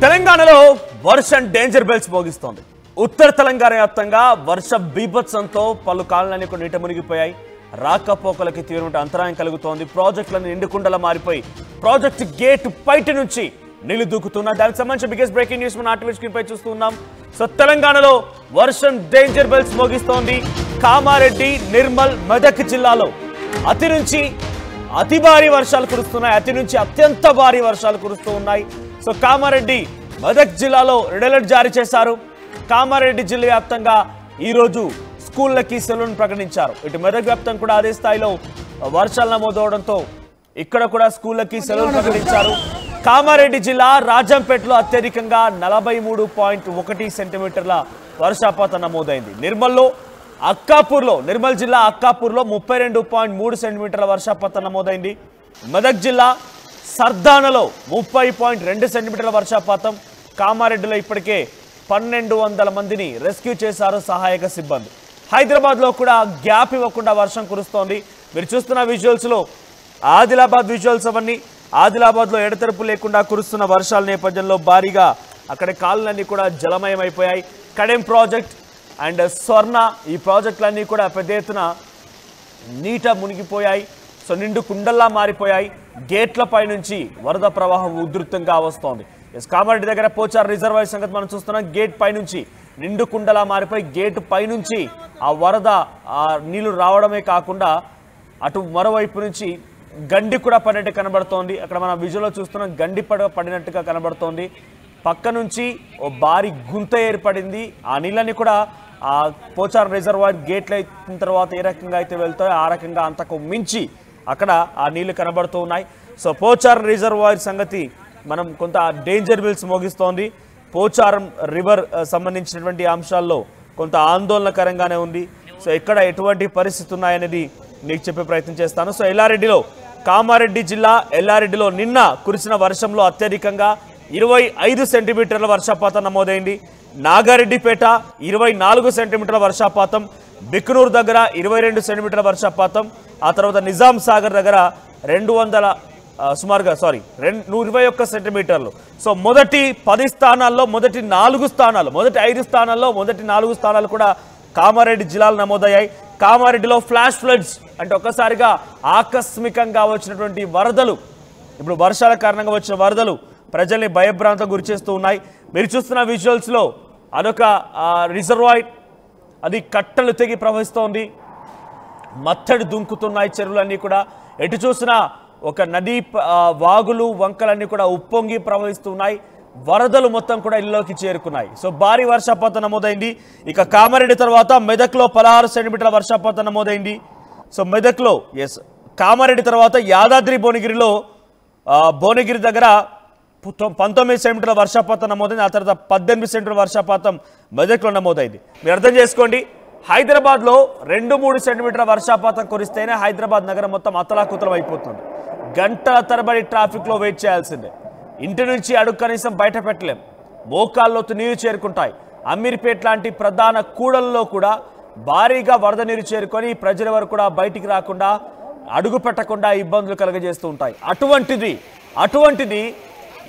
తెలంగాణలో వర్షం danger bells మోగిస్తోంది. ఉత్తర తెలంగాణ వ్యాప్తంగా వర్ష బీభత్సంతో పలు కాలనీలు కూడా నీట మునిగిపోయాయి. రాకపోకలకి తీవ్రమైన అంతరాయం కలుగుతోంది. ప్రాజెక్టులను నిండుకుండలా మారిపోయి ప్రాజెక్ట్ గేట్ బయట నుంచి నీళ్లు దూకుతున్నారు. దానికి సంబంధించిన బిగ్గెస్ట్ బ్రేకింగ్ న్యూస్ మన ఆర్టీవీ స్క్రీన్ పై చూస్తూ ఉన్నాం. సో తెలంగాణలో వర్షం డేంజర్ బెల్స్ మోగిస్తోంది. కామారెడ్డి, నిర్మల్, మెదక్ జిల్లాలో అతి నుంచి అతి భారీ వర్షాలు కురుస్తున్నాయి. అతి నుంచి అత్యంత భారీ వర్షాలు కురుస్తూ ఉన్నాయి. సో కామారెడ్డి, మెదక్ జిల్లాలో రెడ్ అలర్ట్ జారీ చేశారు. కామారెడ్డి జిల్లా వ్యాప్తంగా ఈరోజు స్కూళ్ళకి సెలవును ప్రకటించారు. ఇటు మెదక్ వ్యాప్తంగా కూడా అదే స్థాయిలో వర్షాలు నమోదవడంతో ఇక్కడ కూడా స్కూళ్ళకి సెలవును ప్రకటించారు. కామారెడ్డి జిల్లా రాజంపేటలో అత్యధికంగా 43.1 సెంటీమీటర్ల వర్షపాతం నమోదైంది. నిర్మల్ జిల్లా అక్కాపూర్లో 32.3 సెంటీమీటర్ల వర్షపాతం నమోదైంది. మెదక్ జిల్లా సర్దానలో 30.2 సెంటీమీటర్ల వర్షపాతం. కామారెడ్డిలో ఇప్పటికే 1200 మందిని రెస్క్యూ చేశారు సహాయక సిబ్బంది. హైదరాబాద్లో కూడా గ్యాప్ ఇవ్వకుండా వర్షం కురుస్తోంది. మీరు చూస్తున్న విజువల్స్లో ఆదిలాబాద్ విజువల్స్ అవన్నీ. ఆదిలాబాద్లో ఎడతెరపు లేకుండా కురుస్తున్న వర్షాల నేపథ్యంలో భారీగా అక్కడ కాలువలన్నీ కూడా జలమయమైపోయాయి. కడెం ప్రాజెక్ట్ అండ్ స్వర్ణ ఈ ప్రాజెక్టులన్నీ కూడా పెద్ద ఎత్తున నీట మునిగిపోయాయి. సో నిండు కుండల్లా మారిపోయాయి. గేట్లపై నుంచి వరద ప్రవాహం ఉధృతంగా వస్తోంది. కామారెడ్డి దగ్గర పోచార్ రిజర్వాయర్ సంగతి మనం చూస్తున్నాం. గేట్ పై నుంచి నిండు కుండలా మారిపోయి గేటు పైనుంచి ఆ వరద నీళ్లు రావడమే కాకుండా అటు మరోవైపు నుంచి గండి కూడా పడినట్టు కనబడుతోంది. అక్కడ మనం విజువల్లో చూస్తున్నాం, గండి పడినట్టుగా కనబడుతోంది. పక్క నుంచి ఓ భారీ గుంత ఏర్పడింది. ఆ నీళ్ళని కూడా ఆ పోచార్ రిజర్వాయర్ గేట్లు అయిన తర్వాత ఏ రకంగా అయితే వెళ్తాయో ఆ రకంగా అంతకు మించి అక్కడ ఆ నీళ్లు కనబడుతూ ఉన్నాయి. సో పోచార్ రిజర్వాయర్ సంగతి మనం కొంత డేంజర్ బిల్స్ మోగిస్తోంది. పోచారం రివర్ సంబంధించినటువంటి అంశాల్లో కొంత ఆందోళనకరంగానే ఉంది. సో ఎక్కడ ఎటువంటి పరిస్థితి ఉన్నాయనేది మీకు చెప్పే ప్రయత్నం చేస్తాను. సో ఎల్లారెడ్డిలో, కామారెడ్డి జిల్లా ఎల్లారెడ్డిలో నిన్న కురిసిన వర్షంలో అత్యధికంగా 25 సెంటీమీటర్ల వర్షపాతం నమోదైంది. నాగారెడ్డిపేట 24 సెంటీమీటర్ల వర్షపాతం, బిక్నూరు దగ్గర 22 సెంటీమీటర్ల వర్షపాతం, ఆ తర్వాత నిజాం సాగర్ దగ్గర 121 సెంటీమీటర్లు. సో మొదటి 10 స్థానాల్లో మొదటి 4 స్థానాలు, మొదటి 5 స్థానాల్లో మొదటి 4 స్థానాలు కూడా కామారెడ్డి జిల్లాలు నమోదయ్యాయి. కామారెడ్డిలో ఫ్లాష్ ఫ్లడ్స్ అంటే ఒక్కసారిగా ఆకస్మికంగా వచ్చినటువంటి వరదలు, ఇప్పుడు వర్షాల కారణంగా వచ్చిన వరదలు ప్రజల్ని భయభ్రాంతం గురి చేస్తూ ఉన్నాయి. మీరు చూస్తున్న విజువల్స్లో అదొక రిజర్వాయర్, అది కట్టలు తెగి ప్రవహిస్తోంది. మత్తడి దుంకుతున్నాయి చెరువులన్నీ కూడా. ఎటు చూసినా ఒక నదీ వాగులు వంకలన్నీ కూడా ఉప్పొంగి ప్రవహిస్తున్నాయి. వరదలు మొత్తం కూడా ఇల్లులోకి చేరుకున్నాయి. సో భారీ వర్షపాతం నమోదైంది. ఇక కామారెడ్డి తర్వాత మెదక్లో 16 సెంటీమీటర్ల వర్షపాతం నమోదైంది. సో మెదక్లో కామారెడ్డి తర్వాత యాదాద్రి భువనగిరిలో భువనగిరి దగ్గర 19 సెంటీమీటర్ల వర్షపాతం నమోదైంది. ఆ తర్వాత 18 సెంటీమీటర్ల వర్షపాతం మెదక్లో నమోదైంది. మీరు అర్థం చేసుకోండి, హైదరాబాద్లో 2-3 సెంటీమీటర్ల వర్షపాతం కురిస్తేనే హైదరాబాద్ నగరం మొత్తం అతలాకుతలం అయిపోతుంది. గంటల తరబడి ట్రాఫిక్లో వెయిట్ చేయాల్సిందే. ఇంటి నుంచి అడుగు కనీసం బయట పెట్టలేం. మోకాల్లోతు నీరు చేరుకుంటాయి. అమీర్పేట్ లాంటి ప్రధాన కూడల్లో కూడా భారీగా వరద నీరు చేరుకొని ప్రజల వరకు కూడా బయటికి రాకుండా, అడుగు పెట్టకుండా ఇబ్బందులు కలుగజేస్తూ ఉంటాయి. అటువంటిది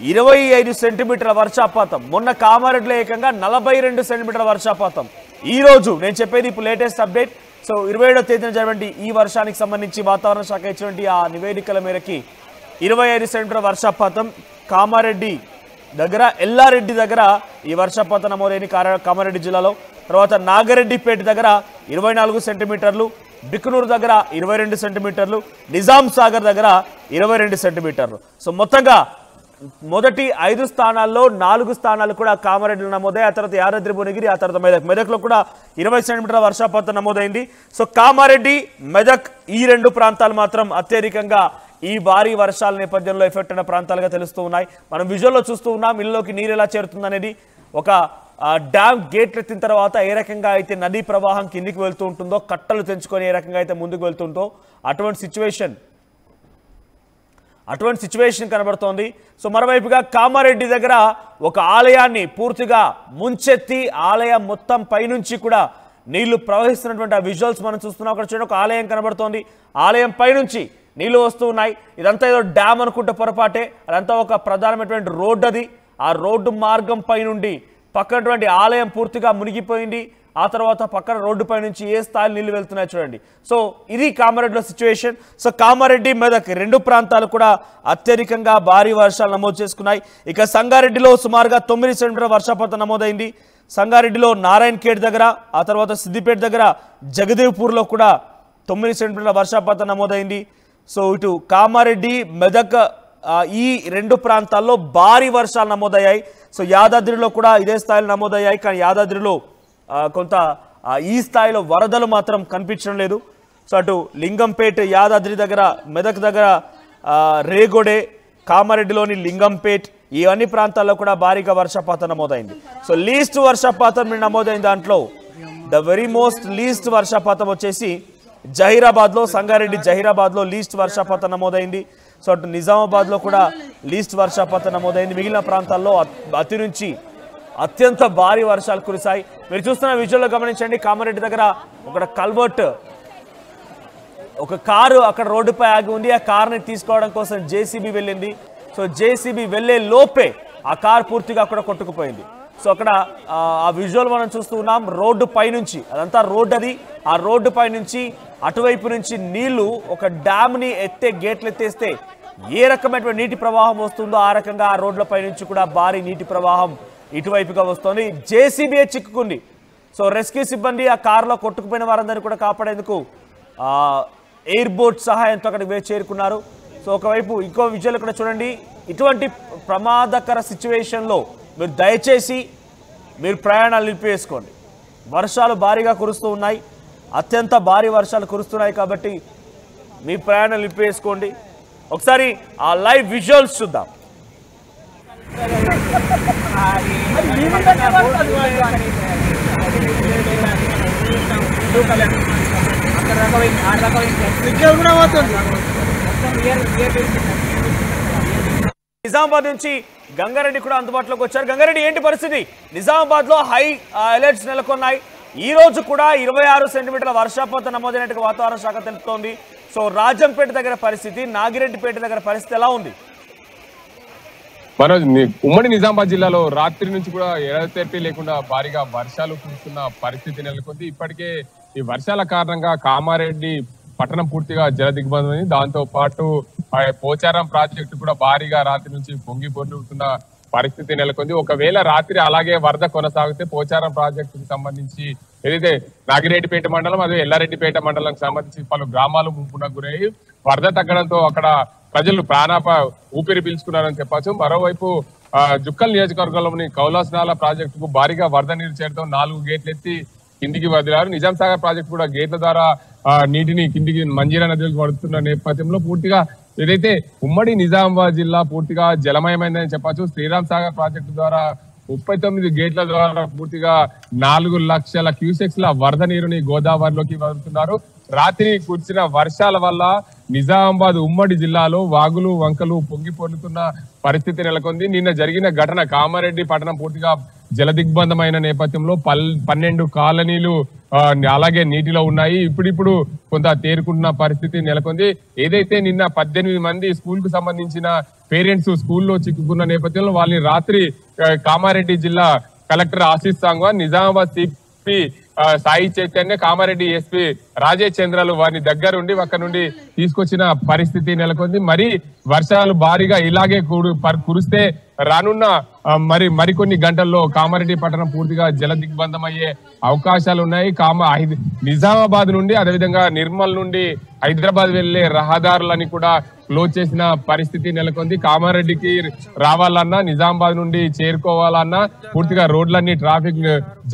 25 సెంటీమీటర్ల వర్షపాతం. మొన్న కామారెడ్డిలో ఏకంగా 42 సెంటీమీటర్ల వర్షపాతం. ఈ రోజు నేను చెప్పేది ఇప్పుడు లేటెస్ట్ అప్డేట్. సో 27వ తేదీన జరిగినటువంటి ఈ వర్షానికి సంబంధించి వాతావరణ శాఖ ఇచ్చినటువంటి ఆ నివేదికల మేరకి 25 సెంటీమీటర్ల వర్షపాతం కామారెడ్డి దగ్గర, ఎల్లారెడ్డి దగ్గర ఈ వర్షపాతం నమోదైంది కామారెడ్డి జిల్లాలో. తర్వాత నాగారెడ్డిపేట దగ్గర 24 సెంటీమీటర్లు, బిక్నూరు దగ్గర 22 సెంటీమీటర్లు, నిజాం సాగర్ దగ్గర 22 సెంటీమీటర్లు. సో మొత్తంగా మొదటి 5 స్థానాల్లో 4 స్థానాలు కూడా కామారెడ్డిలో నమోదయ్యాయి. ఆ తర్వాత యాదాద్రి భువనగిరి, ఆ తర్వాత మెదక్లో కూడా 20 సెంటీమీటర్ల వర్షపాతం నమోదైంది. సో కామారెడ్డి, మెదక్ ఈ 2 ప్రాంతాలు మాత్రం అత్యధికంగా ఈ భారీ వర్షాల నేపథ్యంలో ఎఫెక్ట్ అయిన ప్రాంతాలుగా తెలుస్తూ ఉన్నాయి. మనం విజువల్లో చూస్తూ ఉన్నాం ఇళ్ళలోకి నీరు ఎలా చేరుతుందనేది. ఒక డ్యామ్ గేట్లు ఎత్తిన తర్వాత ఏ రకంగా అయితే నదీ ప్రవాహం కిందికి వెళ్తూ ఉంటుందో, కట్టలు తెంచుకొని ఏ రకంగా అయితే ముందుకు వెళ్తుందో అటువంటి సిచ్యువేషన్ కనబడుతోంది. సో మరోవైపుగా కామారెడ్డి దగ్గర ఒక ఆలయాన్ని పూర్తిగా ముంచెత్తి ఆలయం మొత్తం పైనుంచి కూడా నీళ్లు ప్రవహిస్తున్నటువంటి ఆ విజువల్స్ మనం చూస్తున్నాం. అక్కడ చూడండి, ఒక ఆలయం కనబడుతోంది. ఆలయం పైనుంచి నీళ్లు వస్తూ ఉన్నాయి. ఇదంతా ఏదో డ్యామ్ అనుకుంటే పొరపాటే. అదంతా ఒక ప్రధానమైనటువంటి రోడ్. అది ఆ రోడ్డు మార్గం పై నుండి పక్కనటువంటి ఆలయం పూర్తిగా మునిగిపోయింది. ఆ తర్వాత పక్కన రోడ్డుపై నుంచి ఏ స్థాయిలో నీళ్లు వెళ్తున్నాయి చూడండి. సో ఇది కామారెడ్డిలో సిచ్యువేషన్. సో కామారెడ్డి, మెదక్ రెండు ప్రాంతాలు కూడా అత్యధికంగా భారీ వర్షాలు నమోదు చేసుకున్నాయి. ఇక సంగారెడ్డిలో సుమారుగా 9 సెంటీమీటర్ల వర్షపాతం నమోదైంది. సంగారెడ్డిలో నారాయణ్ ఖేడ్ దగ్గర, ఆ తర్వాత సిద్దిపేట దగ్గర, జగదేవ్పూర్లో కూడా 9 సెంటీమీటర్ల వర్షపాతం నమోదైంది. సో ఇటు కామారెడ్డి, మెదక్ ఈ రెండు ప్రాంతాల్లో భారీ వర్షాలు నమోదయ్యాయి. సో యాదాద్రిలో కూడా ఇదే స్థాయిలో నమోదయ్యాయి. కానీ యాదాద్రిలో కొంత ఈ స్థాయిలో వరదలు మాత్రం కనిపించడం లేదు. సో అటు లింగంపేట్, యాదాద్రి దగ్గర, మెదక్ దగ్గర రేగొడే, కామారెడ్డిలోని లింగంపేట్ ఈ అన్ని ప్రాంతాల్లో కూడా భారీగా వర్షపాతం నమోదైంది. సో లీస్ట్ వర్షపాతం నమోదైన దాంట్లో ద వెరీ మోస్ట్ లీస్ట్ వర్షపాతం వచ్చేసి జహీరాబాద్లో, సంగారెడ్డి జహీరాబాద్లో లీస్ట్ వర్షపాతం నమోదైంది. సో అటు నిజామాబాద్లో కూడా లీస్ట్ వర్షపాతం నమోదైంది. మిగిలిన ప్రాంతాల్లో అతి నుంచి అత్యంత భారీ వర్షాలు కురిశాయి. మీరు చూస్తున్న విజువల్లో గమనించండి. కామారెడ్డి దగ్గర ఒక కల్వర్ట్, ఒక కారు అక్కడ రోడ్డుపై ఆగి ఉంది. ఆ కార్ని తీసుకోవడం కోసం జేసీబీ వెళ్ళింది. సో జేసీబీ వెళ్ళే లోపే ఆ కార్ పూర్తిగా అక్కడ కొట్టుకుపోయింది. సో అక్కడ ఆ విజువల్ మనం చూస్తూ ఉన్నాం. రోడ్డు పైనుంచి, అదంతా రోడ్డు, అది ఆ రోడ్డు పైనుంచి అటువైపు నుంచి నీళ్లు ఒక డ్యామ్ని గేట్లు ఎత్తేస్తే ఏ రకమైనటువంటి నీటి ప్రవాహం వస్తుందో ఆ రకంగా ఆ రోడ్లపై నుంచి కూడా భారీ నీటి ప్రవాహం ఇటువైపుగా వస్తుంది. జేసీబీ చిక్కుకుంది. సో రెస్క్యూ సిబ్బంది ఆ కారులో కొట్టుకుపోయిన వారందరినీ కూడా కాపాడేందుకు ఎయిర్ బోట్ సహాయంతో అక్కడికి చేరుకున్నారు. సో ఒకవైపు ఇంకో విజువల్ కూడా చూడండి. ఇటువంటి ప్రమాదకర సిచ్యువేషన్లో మీరు దయచేసి మీరు ప్రయాణాలు నిలిపివేసుకోండి. వర్షాలు భారీగా కురుస్తూ ఉన్నాయి, అత్యంత భారీ వర్షాలు కురుస్తున్నాయి కాబట్టి మీ ప్రయాణాలు నిలిపివేసుకోండి. ఒకసారి ఆ లైవ్ విజువల్స్ చూద్దాం. నిజామాబాద్ నుంచి గంగారెడ్డి కూడా అందుబాటులోకి వచ్చారు. గంగారెడ్డి, ఏంటి పరిస్థితి? నిజామాబాద్ లో హై అలర్ట్స్ నెలకొన్నాయి. ఈ రోజు కూడా 26 సెంటీమీటర్ల వర్షపాతం నమోదైనట్టుగా వాతావరణ శాఖ తెలుపుతోంది. సో రాజంపేట దగ్గర పరిస్థితి, నాగిరెడ్డిపేట దగ్గర పరిస్థితి ఎలా ఉంది? ఉమ్మడి నిజామాబాద్ జిల్లాలో రాత్రి నుంచి కూడా ఎడతెరిపి లేకుండా భారీగా వర్షాలు కురుస్తున్న పరిస్థితి నెలకొంది. ఇప్పటికే ఈ వర్షాల కారణంగా కామారెడ్డి పట్టణం పూర్తిగా జల దిగ్బంధమైంది. దాంతో పాటు పోచారం ప్రాజెక్టు కూడా భారీగా రాత్రి నుంచి పొంగి పొర్లుతున్న పరిస్థితి నెలకొంది. ఒకవేళ రాత్రి అలాగే వరద కొనసాగితే పోచారం ప్రాజెక్టుకు సంబంధించి ఏదైతే నాగిరెడ్డిపేట మండలం, అదే ఎల్లారెడ్డిపేట మండలానికి సంబంధించి పలు గ్రామాలు ముంపునకు గురయ్యి వరద తగ్గడంతో అక్కడ ప్రజలు ఊపిరి పీల్చుకున్నారని చెప్పచ్చు. మరోవైపు జుక్కల్ నియోజకవర్గంలోని కౌలాస్నాల ప్రాజెక్టుకు భారీగా వరద నీరు చేరడం 4 గేట్లు ఎత్తి కిందికి వదిలారు. నిజాం సాగర్ ప్రాజెక్టు కూడా గేట్ల ద్వారా నీటిని కిందికి మంజీరా నదికి పడుతున్న నేపథ్యంలో పూర్తిగా ఏదైతే ఉమ్మడి నిజామాబాద్ జిల్లా పూర్తిగా జలమయమైందని చెప్పచ్చు. శ్రీరామ్ సాగర్ ప్రాజెక్టు ద్వారా 39 గేట్ల ద్వారా పూర్తిగా 4 లక్షల క్యూసెక్స్ల వరద నీరుని గోదావరిలోకి వదులుతున్నారు. రాత్రి కురిసిన వర్షాల వల్ల నిజామాబాద్ ఉమ్మడి జిల్లాలో వాగులు, వంకలు పొంగి పొర్లుతున్న పరిస్థితి నెలకొంది. నిన్న జరిగిన ఘటన కామారెడ్డి పట్టణం పూర్తిగా జల దిగ్బంధమైన నేపథ్యంలో 12 కాలనీలు అలాగే నీటిలో ఉన్నాయి. ఇప్పుడిప్పుడు కొంత తేరుకుంటున్న పరిస్థితి నెలకొంది. ఏదైతే నిన్న 18 మంది స్కూల్ కు సంబంధించిన పేరెంట్స్ స్కూల్లో చిక్కుకున్న నేపథ్యంలో వాళ్ళని రాత్రి కామారెడ్డి జిల్లా collector Ashish Sangwan, Nizamabad CP Sai Chaitanya, Kamareddy SP Rajesh చంద్రలు వారిని దగ్గరుండి అక్కడ నుండి తీసుకొచ్చిన పరిస్థితి నెలకొంది. మరి వర్షాలు భారీగా ఇలాగే కురిస్తే రానున్న మరికొన్ని గంటల్లో కామారెడ్డి పట్టణం పూర్తిగా జల దిగ్బంధం అయ్యే అవకాశాలు ఉన్నాయి. నిజామాబాద్ నుండి అదేవిధంగా నిర్మల్ నుండి హైదరాబాద్ వెళ్లే రహదారులని కూడా క్లోజ్ చేసిన పరిస్థితి నెలకొంది. కామారెడ్డికి రావాలన్నా, నిజామాబాద్ నుండి చేరుకోవాలన్నా పూర్తిగా రోడ్లన్నీ ట్రాఫిక్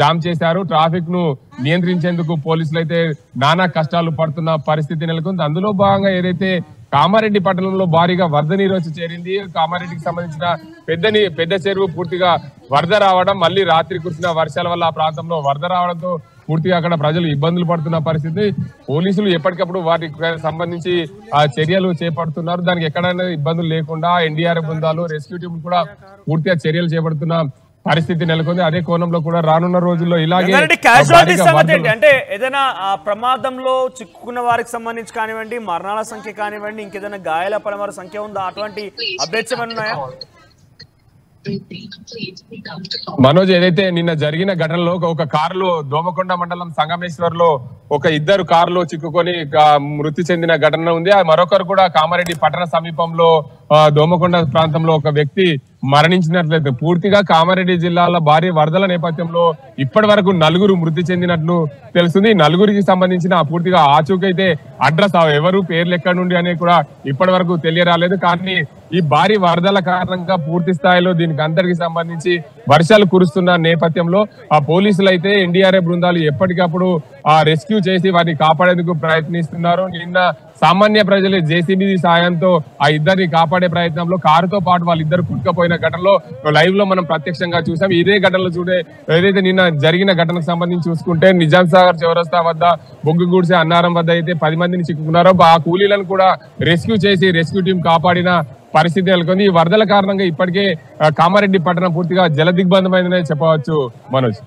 జామ్ చేశారు. ట్రాఫిక్ ను నియంత్రించేందుకు పోలీసులు అయితే నానా కష్టాలు పడుతున్న పరిస్థితి నెలకొంది. అందులో భాగంగా ఏదైతే కామారెడ్డి పట్టణంలో భారీగా వరద నీరు వచ్చి చేరింది. కామారెడ్డికి సంబంధించిన పెద్ద చెరువు పూర్తిగా వరద రావడం, మళ్ళీ రాత్రి కురిసిన వర్షాల వల్ల ఆ ప్రాంతంలో వరద రావడంతో పూర్తిగా అక్కడ ప్రజలు ఇబ్బందులు పడుతున్న పరిస్థితి. పోలీసులు ఎప్పటికప్పుడు వాటికి సంబంధించి చర్యలు చేపడుతున్నారు. దానికి ఎక్కడైనా ఇబ్బందులు లేకుండా ఎన్డీఆర్ఎఫ్ బృందాలు, రెస్క్యూ టీం కూడా పూర్తిగా చర్యలు చేపడుతున్న పరిస్థితి నెలకొంది. అదే కోణంలో కూడా రానున్న రోజుల్లో ఇలాగే అంటే ఏదైనా ప్రమాదంలో చిక్కుకున్న వారికి సంబంధించి కానివ్వండి, మరణాల సంఖ్య కానివ్వండి, ఇంకేదైనా గాయాల పడిన వారి సంఖ్య ఉందా? అటువంటి అప్డేట్స్ ఏమైనా ఉన్నాయా? మనోజ్, ఏదైతే నిన్న జరిగిన ఘటనలో ఒక కారులో దోమకొండ మండలం సంగమేశ్వర్ లో ఒక ఇద్దరు కారులో చిక్కుకొని మృతి చెందిన ఘటన ఉంది. మరొకరు కూడా కామారెడ్డి పట్టణ సమీపంలో దోమకొండ ప్రాంతంలో ఒక వ్యక్తి మరణించినట్లయితే పూర్తిగా కామారెడ్డి జిల్లాలో భారీ వరదల నేపథ్యంలో ఇప్పటి వరకు 4 మృతి చెందినట్లు తెలుస్తుంది. 4కి సంబంధించిన పూర్తిగా ఆచూకైతే అడ్రస్ ఎవరు పేర్లు ఎక్కడి నుండి అనేది కూడా ఇప్పటి వరకు తెలియరాలేదు. కానీ ఈ భారీ వరదల కారణంగా పూర్తి స్థాయిలో దీనికి అందరికి సంబంధించి వర్షాలు కురుస్తున్న నేపథ్యంలో ఆ పోలీసులు అయితే ఎన్డీఆర్ఎఫ్ బృందాలు ఎప్పటికప్పుడు రెస్క్యూ చేసి వారిని కాపాడేందుకు ప్రయత్నిస్తున్నారు. నిన్న సామాన్య ప్రజలు జేసీబీ సాయంతో ఆ ఇద్దరిని కాపాడే ప్రయత్నంలో కారుతో పాటు వాళ్ళిద్దరు కుట్టుకపోయిన ఘటనలో లైవ్ లో మనం ప్రత్యక్షంగా చూసాం. ఇదే ఘటనలో ఏదైతే నిన్న జరిగిన ఘటనకు సంబంధించి చూసుకుంటే నిజాం సాగర్ చౌరస్తా వద్ద బొగ్గుగూడ్సే అన్నారం వద్ద అయితే 10 మందిని చిక్కుకున్నారో ఆ కూలీలను కూడా రెస్క్యూ చేసి రెస్క్యూ టీం కాపాడిన పరిస్థితి నెలకొంది. ఈ వరదల కారణంగా ఇప్పటికే కామారెడ్డి పట్టణం పూర్తిగా జల దిగ్బంధమైందనే చెప్పవచ్చు మనోజ్.